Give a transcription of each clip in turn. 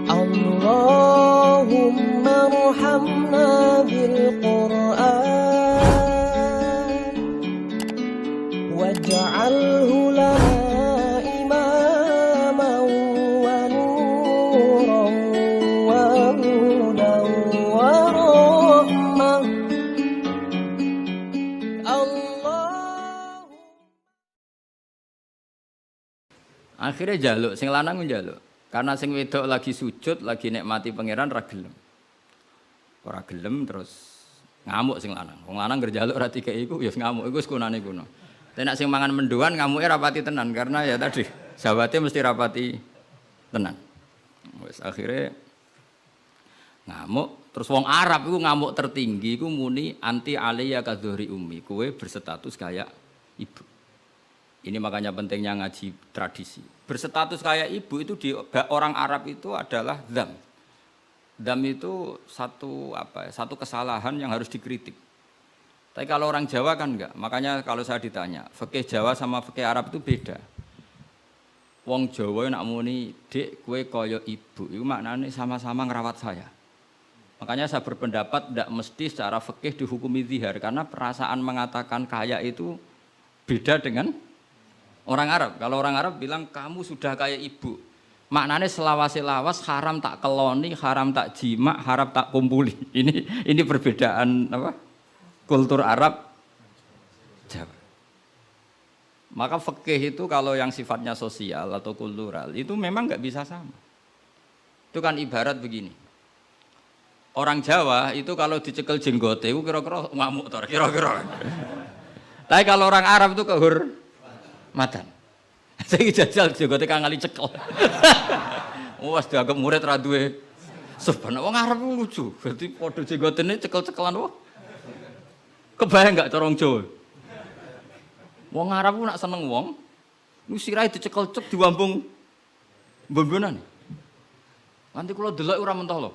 Allahumma arhamna bil Qur'an waj'alhu lana imaman wa nuran wa hudan wa rahmah. Akhirnya jaluk, sing lanang njaluk. Karena sing wedok lagi sujud, lagi nikmati pangeran ra gelem. Ora gelem terus ngamuk sing lanang. Wong lanang ngerjaluk ra dikeki iku ya ngamuk, iku wis kunane kuno. Tapi nek sing mangan mendoan ngamuke rapati tenan karena ya tadi sahabate mesti rapati tenan. Wis akhirnya ngamuk, terus wong Arab iku ngamuk tertinggi iku muni anti alayya kadzuhri ummi, kowe berstatus kayak ibu. Ini makanya pentingnya ngaji tradisi. Berstatus kayak ibu itu di orang Arab itu adalah dzam. Dzam itu satu kesalahan yang harus dikritik. Tapi kalau orang Jawa kan enggak. Makanya kalau saya ditanya, fikih Jawa sama fikih Arab itu beda. Wong Jawa nak muni, "Dek, kowe kaya ibu." Itu maknanya sama-sama ngerawat saya. Makanya saya berpendapat tidak mesti secara fikih dihukumi zihar karena perasaan mengatakan kaya itu beda dengan orang Arab. Kalau orang Arab bilang kamu sudah kayak ibu. Maknanya selawas-selawas haram tak keloni, haram tak jima, haram tak kumpuli. Ini perbedaan apa? Kultur Arab Jawa. Maka fikih itu kalau yang sifatnya sosial atau kultural itu memang nggak bisa sama. Itu kan ibarat begini. Orang Jawa itu kalau dicekel jenggote itu kira-kira ngamuk tor, kira-kira. Tapi kalau orang Arab itu kehormatan. Saya jajal jenggote kangali cekel. Wes dianggap murid ra duwe sopan. Wong Arab lucu. Berarti padha jenggotene cekel-cekelan wae. Kebayang enggak cara wong Jawa? Wong Arab ku nak seneng wong, lu sirahe dicekel cep diwambung mbombonan. Nanti kula delok ora mentoh lho.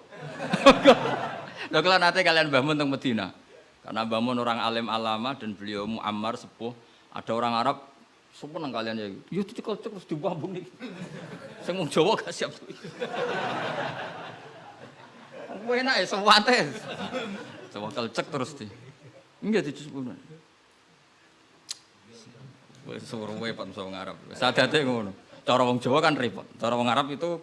Lha kula nate kalian Mbah Mun teng Medina. Karena Mbah Mun orang alim alama dan beliau muammar sepuh, ada orang Arab seneng kalian ya. Yo dicekel cep terus diwambung iki. Sing wong Jawa gak siap. Kowe enak ya sewate. Sewakel cek terus di. Enggak dicepul. Wis suruwe Pak wong Arab. Sadate ngono. Cara wong Jawa kan repot. Cara wong Arab itu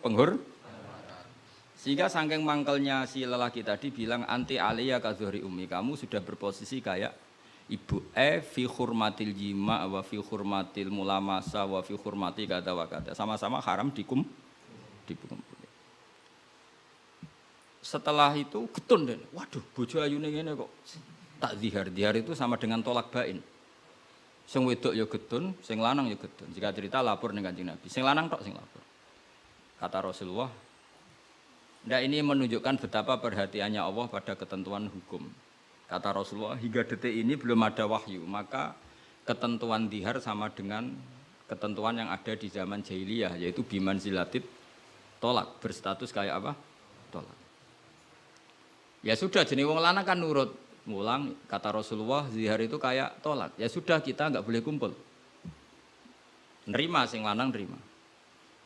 sehingga saking mangkelnya si lelaki tadi bilang anti aliyya kadzuhri ummi, kamu sudah berposisi kayak ibu. Fi hurmatil jima wa fi hurmatil mulamasa wa fi hurmati kata wa kata. Sama-sama haram dikumpul. Setelah itu getun deh. Waduh, bojo ayune ngene kok. Tak zihar. Zihar itu sama dengan tolak bain. Sing wedok ya getun, sing lanang ya getun. Jika cerita lapor ning Kanjeng Nabi. Sing lanang tok sing lapor. Kata Rasulullah, ini menunjukkan betapa perhatiannya Allah pada ketentuan hukum. Kata Rasulullah, hingga detik ini belum ada wahyu, maka ketentuan zihar sama dengan ketentuan yang ada di zaman jahiliyah, yaitu biman zilatit tolak, berstatus kayak apa? Tolak. Ya sudah, jenis wong lanang kan nurut. Ngulang, kata Rasulullah, zihar itu kayak tolak. Ya sudah, kita enggak boleh kumpul. Nerima, sing lanang nerima.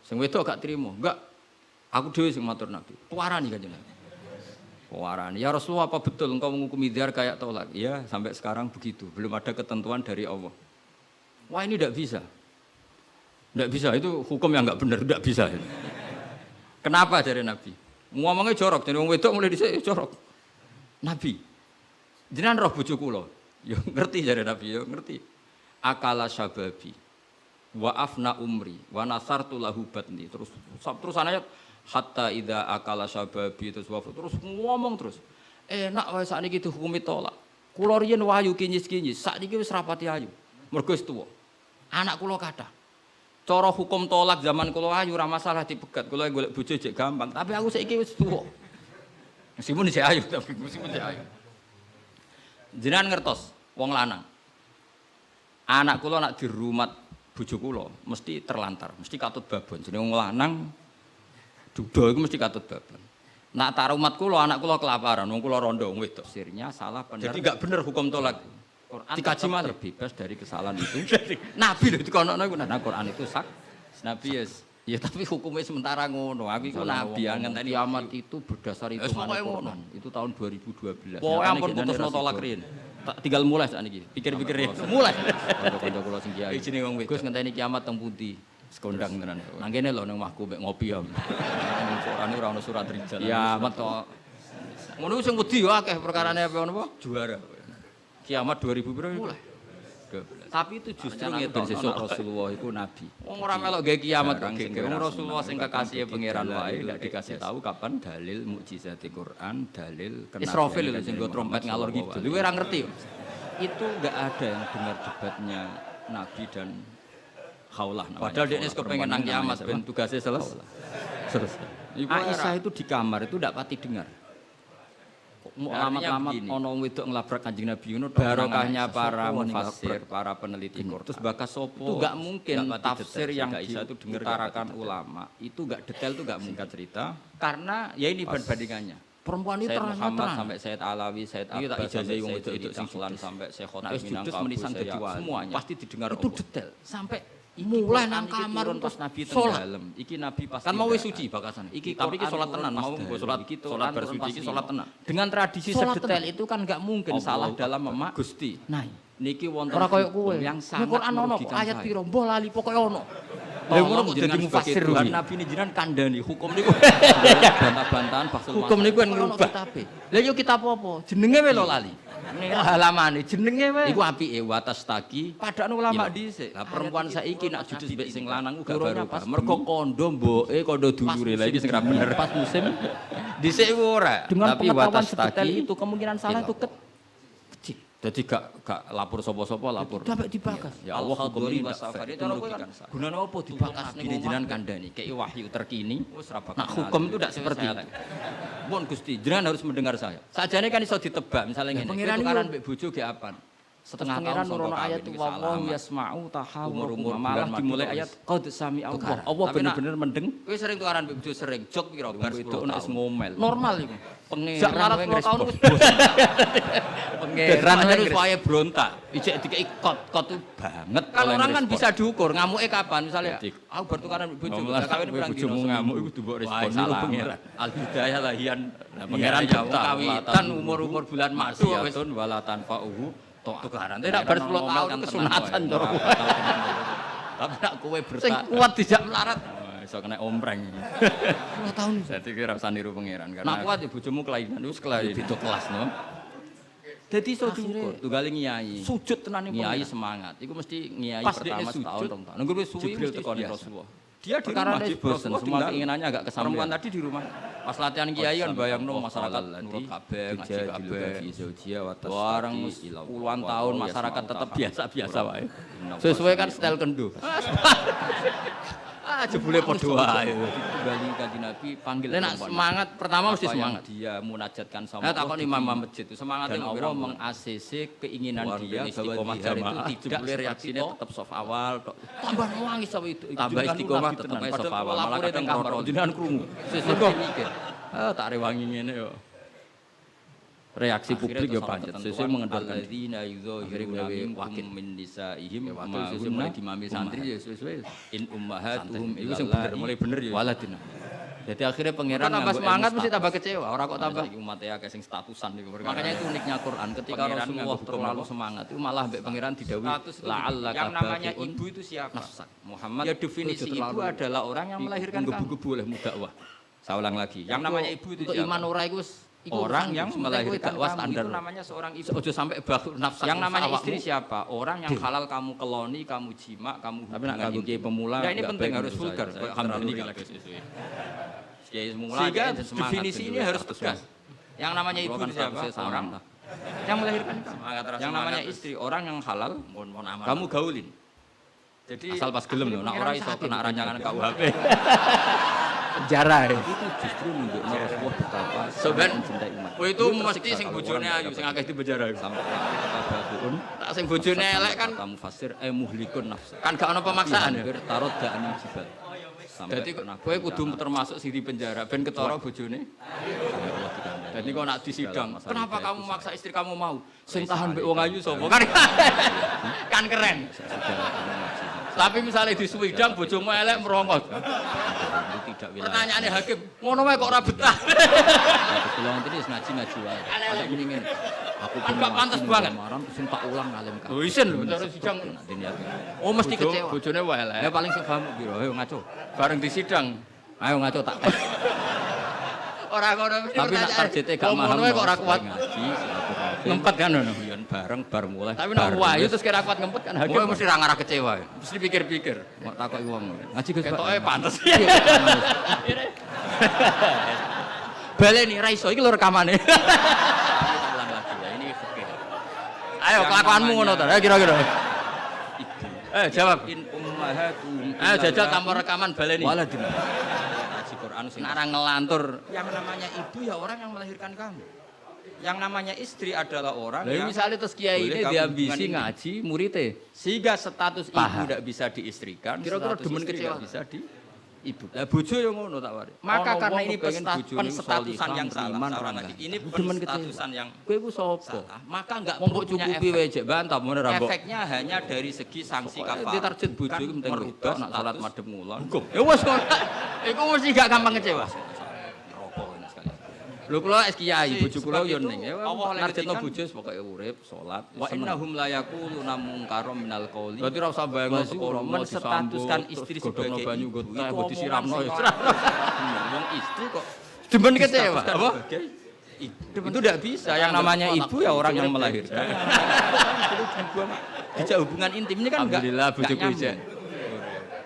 Sing wedok gak terima. Enggak, aku dhewe sing matur Nabi. Puarani Kanjeng Nabi. Puarani. Ya Rasulullah, apa betul engkau menghukumi zihar kayak tolak? Ya, sampai sekarang begitu. Belum ada ketentuan dari Allah. Wah, ini enggak bisa. Enggak bisa, itu hukum yang enggak benar, enggak bisa. Kenapa dari Nabi? Ngomongnya jorok, jadi wong wedok mulai dhisik jorok. Nabi, jenengan roh bojo kula. Yo ngerti jare Nabi, yo ngerti. Akala syababi wa afna umri wa nasartu lahu batni. Terus ayat hatta idza akala syababi terus ngomong terus. Enak wae sakniki dihukumi tolak. Kula riyen wayu kinyis-kinyis, sakniki wis rapati ayu. Mergo wis tuwa. Anak kula kathah. Cara hukum tolak zaman kula ayu ora masalah dipegat. Kula golek bojo jek gampang, tapi aku saiki wis tuwa. Meskipun isih ayu, tapi meskipun isih ayu. Jenengan ngertos wong lanang. Anak kula nak dirumat bojo kula mesti terlantar, mesti katut babon. Jenenge wong lanang duda iku mesti katut babon. Nak tak rumat kula anak kula kelaparan, wong kula rondo wedok sirnya salah bener. Jadi enggak bener hukum tolak. Quran dikaji terbebas dari kesalahan itu. Nabi lho dikonokno iku nang Quran itu sak. Nabi Ya tapi hukumnya sementara ngono. Aku iku nabi ngenteni kiamat itu berdasar hitungan Quran. Itu tahun 2012. Pokoke ampun putusno tolak rin. Tinggal mulai sakniki. Pikir-pikir mulai. Kanca-kanca kula sing kiai. Jenenge wong wedok. Gus ngenteni kiamat teng pundi? Sekondang tenan. Nang kene lho nang omahku mek ngopi ya. Sorane ora ono surat rijal. Kiamat kok. Ngono sing wedi yo akeh perkarane apa ngono apa? Juara. Kiamat 2000 piro? Mulai. Tapi itu justru ngeten sesuk Rasulullah iku nabi. Wong ora melok gawe kiamat kok Wong Wong Rasulullah sing kekasih pangeran wae ndak dikasih tahu kapan dalil mukjizat Quran, dalil kenabian. Israfil lho sing nggo trompet ngalor gitu. Lu ora ngerti. Itu enggak ada yang dengar debatnya nabi dan Khaulah namanya. Padahal dia kepengen nang kiamat ben tugasnya selesai. Aisyah itu di kamar itu ndak pati dengar. Lama-lama ono wedok ngelabrak Kanjeng Nabi ngono barokahnya para mufassir, para peneliti Quran. Terus bakas sopo? Itu enggak mungkin tafsir yang diutarakan ulama. Itu enggak detail, itu enggak mungkin cerita karena ya ini bandingannya. Perempuan itu Sayyid Muhammad sampai Sayyid Alawi, Sayyid Abbas, ijazah wong itu sing sampai Syekh Khotib Minangkabau menisan dadi semuanya pasti didengar itu detail sampai mulai nang kamar pas Nabi teng dalem. Iki Nabi pas kan mau wis suci bakasan. Iki tapi iki salat tenan, mau salat salat bar suci iki salat tenan. Dengan tradisi sedetail itu kan enggak mungkin salah dalam memak Gusti. Nah, niki wonten ora koyo kowe. yang sangat Quran ono ayat piro mbah lali pokoke ono. Lha ngono kok dadi mufassir Nabi ini jenengan kandhani hukum niku bantah-bantahan baksul hukum niku kan ngrubah. Lah yo kitab apa? Jenenge wae lho lali. Halamane jenenge wae. Iku apike watas taki. Padahal ulama dhisik. Lah perempuan saiki nak judes mbek sing lanang uga baru. Mergo kondo mboke kondo dulure. Lah iki sing ra bener. Pas musim dhisik ora. Dengan pengetahuan sedetail itu kemungkinan salah itu kecil. Jadi gak lapor sapa-sapa lapor. Sampai dibakas. Ya Allah khadori wa safari itu gunane apa dibakas ning jenengan kandhani kei wahyu terkini. Nah, hukum itu tidak seperti itu. Mohon Gusti, jenengan harus mendengar saya. Sajane kan iso ditebak misalnya ngene. Pangeran tukaran mbek bojo ge apan. Setengah tahun nurono ayat wa yasma'u tahawur malah dimulai ayat qad sami Allah. Allah bener-bener mendeng. Kowe sering tukaran mbek bojo sering jok piro bar itu nek ngomel. Normal iku. Pangeran melarat 10 tahun wis Pangeran harus wae brontak. Ijek dikei kot itu banget. Kan orang kan bisa diukur ngamuke kapan misalnya aku bertukaran mbek bojo kawin pirang dino ngamuk iku dumbok respon pangeran. Al hidayah lahian pangeran kawitan umur-umur bulan maksiatun wala tanfa'uhu tukaran. Tidak bar 10 tahun kesunatan to. Tapi nak kowe bertak. Sing kuat dijak melarat. Iso kena ompreng. 10 tahun. Dadi kira usah niru pangeran karena. Nak kuat ya bojomu kelainan wis kelainan. Itu kelas no. Dadi iso diukur. Tunggal ngiyai. Sujud tenan ning ngiyai semangat. Iku mesti ngiyai pas pertama setahun rong tahun. Nunggu wis suwi mesti tekoni Rasulullah. Dia di rumah bosen, semua keinginannya agak kesampaian. Perempuan tadi di rumah. Pas latihan kiai kan bayangno masyarakat nurut kabeh, ngaji kabeh. Bareng puluhan tahun masyarakat tetap biasa-biasa wae. Sesuai kan style kendo. Jebule padha wae. Kembali Kanjeng Nabi panggil. Nek semangat pertama mesti semangat. Dia munajatkan sama Allah. Takon imam masjid itu semangatnya Allah meng-ACC keinginan dia bahwa dia itu tidak reaksinya tetap soft awal tambah nangis sama itu. Tambah istiqomah tetap soft awal malah kadang kamar jenengan krungu. Sesuk mikir. Tak rewangi ngene yo. Reaksi publik ya pancet sesuai mengendalikan alladzina yuzahiruna minkum min nisaihim ma mulai dimamil santri ya sesuai in ummahatuhum itu sing bener mulai bener ya waladina. Jadi akhirnya pangeran tambah semangat mesti tambah kecewa, orang kok tambah umat ya kayak sing statusan niku. Makanya itu uniknya Quran ketika Rasulullah terlalu semangat itu malah mbek pangeran didhawuhi la'allaka yang namanya ibu itu siapa? Muhammad. Ya definisi ibu adalah orang yang melahirkan kamu. Boleh mudakwah. Saya ulang lagi. Yang namanya ibu itu siapa? Iman ora iku orang yang melahirkan kamu itu namanya seorang ibu. Ojo sampai baku nafsu. Yang namanya istri siapa? Orang yang halal kamu keloni, kamu jima, kamu hubungan. Tapi nak kanggo kiai pemula. Ya ini penting harus vulgar. Alhamdulillah. Kiai pemula definisi ini harus tegas. Yang namanya ibu itu siapa? Orang yang melahirkan kamu. Yang namanya istri orang yang halal, kamu gaulin. Jadi asal pas gelem lho, nak ora iso kena rancangan KUHP. Penjara itu justru menunjukkan Rasulullah betapa soben mencintai umat. Oh itu mesti sing bojone ayu sing akeh di penjara sampai tabaun tak sing bojone elek kan kamu fasir muhlikun nafs kan gak ono pemaksaan ya tarot gak anil jibal. Dadi kowe kudu termasuk sing di penjara ben ketara bojone. Dadi kok nak disidang kenapa kamu maksa istri kamu mau sing tahan mbek wong ayu sapa kan kan keren. Tapi misalnya di Swidang bojomu elek merongos. Tidak wilayah. Pertanyaannya hakim, ngono wae kok ora betah. Kula ngene wis ngaji wae. Ada mendingin. Aku Kan gak pantes banget. Marang sing tak ulang ngalim kan. Oh isin lho cara sidang. Oh mesti kecewa. Bojone wae elek. Ya paling sing paham piro? Ayo ngaco. Bareng di sidang. Ayo ngaco tak. Ora ngono mesti Tapi nak targete gak paham. Ngono wae kok ora kuat. Ngaji, Ngempet kan ngono. Yen bareng bar mulai. Tapi nek wayu terus kira kuat ngempet kan hakim mesti ra ngarah kecewa. Mesti pikir-pikir. Mau takoki wong. Ngaji Gus. Ketoke pantes. Baleni ra iso iki lho rekamane. Ulang lagi ya ini fikih. Ayo kelakuanmu ngono ta kira-kira. Jawab. In ummahatum. Ayo jajal tanpa rekaman baleni. Waladina. Ngaji Quran sing Nara ngelantur. yang namanya ibu ya orang yang melahirkan kamu. Yang namanya istri adalah orang Lah yang misalnya terus kiai ini boleh kamu diambisi hubungan ngaji muridnya. sehingga status ibu Paham. tidak bisa diistrikan, Kira-kira status demen istri kecewa. tidak bisa di ibu. Lah bojo yang ngono tak wari. Maka Ono karena wong ini kepengen bojone penstatusan yang solihah, salah, beriman, salah orang lagi. enggak. Ini Demen kecewa. penstatusan yang Kowe ku sapa? salah. Maka enggak Wong kok punya cukupi efek. wae jek bantah mun ora mbok. Efeknya hanya dari segi sanksi kafarah. Dia target bojo Bukan iku penting merubah nak salat status madhep ngulon. Ya wes ngono. Iku mesti gak gampang kecewa. Rokok ini sekali. Lho kula es kiai Si, bojo kula sebab yo itu, ning. Ya Allah oleh narjetno ngetikan, bojo pokoke urip, salat. Wa innahum la yaquluna munkaram minal qauli. Berarti ora usah bayangno sekolah Menstatuskan istri sebagai banyu ibu, nggo itu teh mbok omongan disiramno ya. sing bener. Wong istri kok Demen kecewa. distatuskan Apa? sebagai ibu. Itu tidak bisa. Yang namanya ibu ya orang yang melahirkan. Dijak hubungan intim ini kan enggak. Alhamdulillah bojoku nyambung. ijek.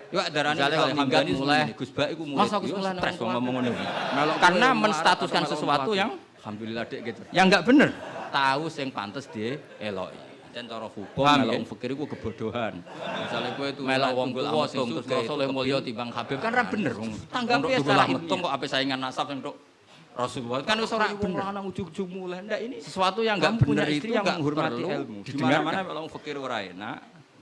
Yo darane Misalnya kalau kalau minggat Hamdani mulai, Gus Bak iku mulai. Masa Gus mulai stres nang kok ngomong ngono. Melok Karena kowe menstatuskan marah, sesuatu melok yang alhamdulillah dek gitu. yang enggak bener. Tahu sing pantes die eloki. Dan cara hukum Paham, melok ya? wong fikir iku kebodohan. Misalnya kowe itu Melok wong tunggul tuwa sing sing terus sugih, krasa oleh mulya kepin. timbang Habib Kan ra bener wong. Tanggape Untuk secara tubuh hitung kok ape saingan nasab sing tok Rasulullah kan wis ora bener. Lanang ujug-ujug mulai. Ndak ini sesuatu yang enggak kamu punya bener istri itu yang enggak menghormati perlu ilmu. Di didengarkan. mana-mana kalau wong fikir ora enak,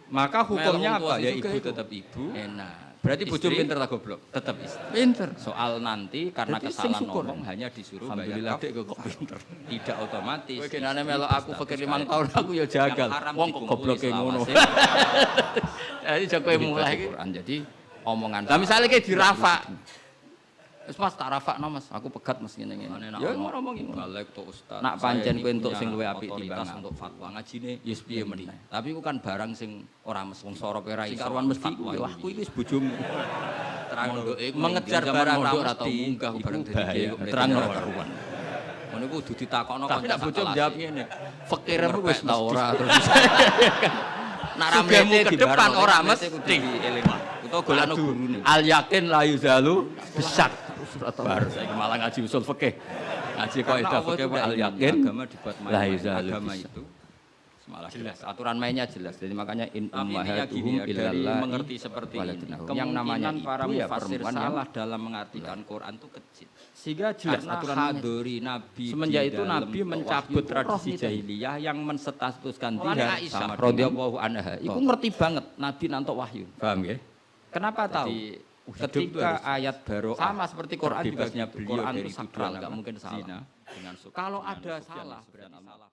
maka hukumnya Melok wong tua apa? Ya sing ibu sugih tetap ibu. Enak. Berarti bojo Istri pinter ta goblok? Tetap istri. Pinter. Soal nanti karena Berarti sing kesalahan syukur. ngomong hanya disuruh Alhamdulillah bayar dek kok pinter. tidak otomatis. Kowe kenane melok aku pikir 5 tahun aku ya jagal. Wong kok gobloke ngono. Jadi jek kowe mulai iki. Jadi omongan. Lah misale ki dirafa. Wis Mas tak rafakno Mas, aku pegat Mas ngene ngene. Ya ngomongin balik tuh Ustaz. Nak pancen kowe entuk sing luwih apik otoritas timbang untuk aku. fatwa ngajine Yes piye meneh. Tapi ku kan barang sing ora mesti wong sorop ora Sing iso. karuan mesti Fatwa ku, iki. aku iki wis bojomu. Terang Mondok iku mengejar zaman barang mondok ra ora tau mesti munggah iku bareng dadi bahaya. kiai kok Terang ora ora karuan. Ngono ku dudu ditakokno Tapi nak bojo jawab ngene. Fakirmu wis Ngerpek ta mesti. ora terus. Nak ra Sugihmu mlete ke depan ora mesti mesti. utawa golekno gurune. Al yakin la yuzalu besar. Bar saiki malah ngaji usul fikih. Ngaji kaidah fikih al yakin agama dibuat main. la yuzalu Agama besar. itu malah Jelas, aturan mainnya jelas. Jadi makanya in Tapi intinya gini ummahatuhum ya, dari illallah mengerti seperti ini. waladunahum. Yang namanya Kemungkinan para ibu ya mufassir perempuan salah dalam mengartikan Quran itu kecil. sehingga jelas Karena aturan hadori Nabi semenjak di itu dalam Nabi wahyu mencabut itu tradisi roh jahiliyah yang menstatuskan Mulane dia Aisyah sama radhiyallahu anha Iku iku ngerti banget Nabi nantok wahyu. paham ya? Kenapa tahu? Jadi, Ketika hidup ayat baru sama seperti Quran juga bebasnya gitu. beliau Quran dari itu sakral, tuduhan nggak apa? mungkin salah. Zina dengan Kalau dengan ada Sufyan salah, Sufyan berarti al-Maliki. salah.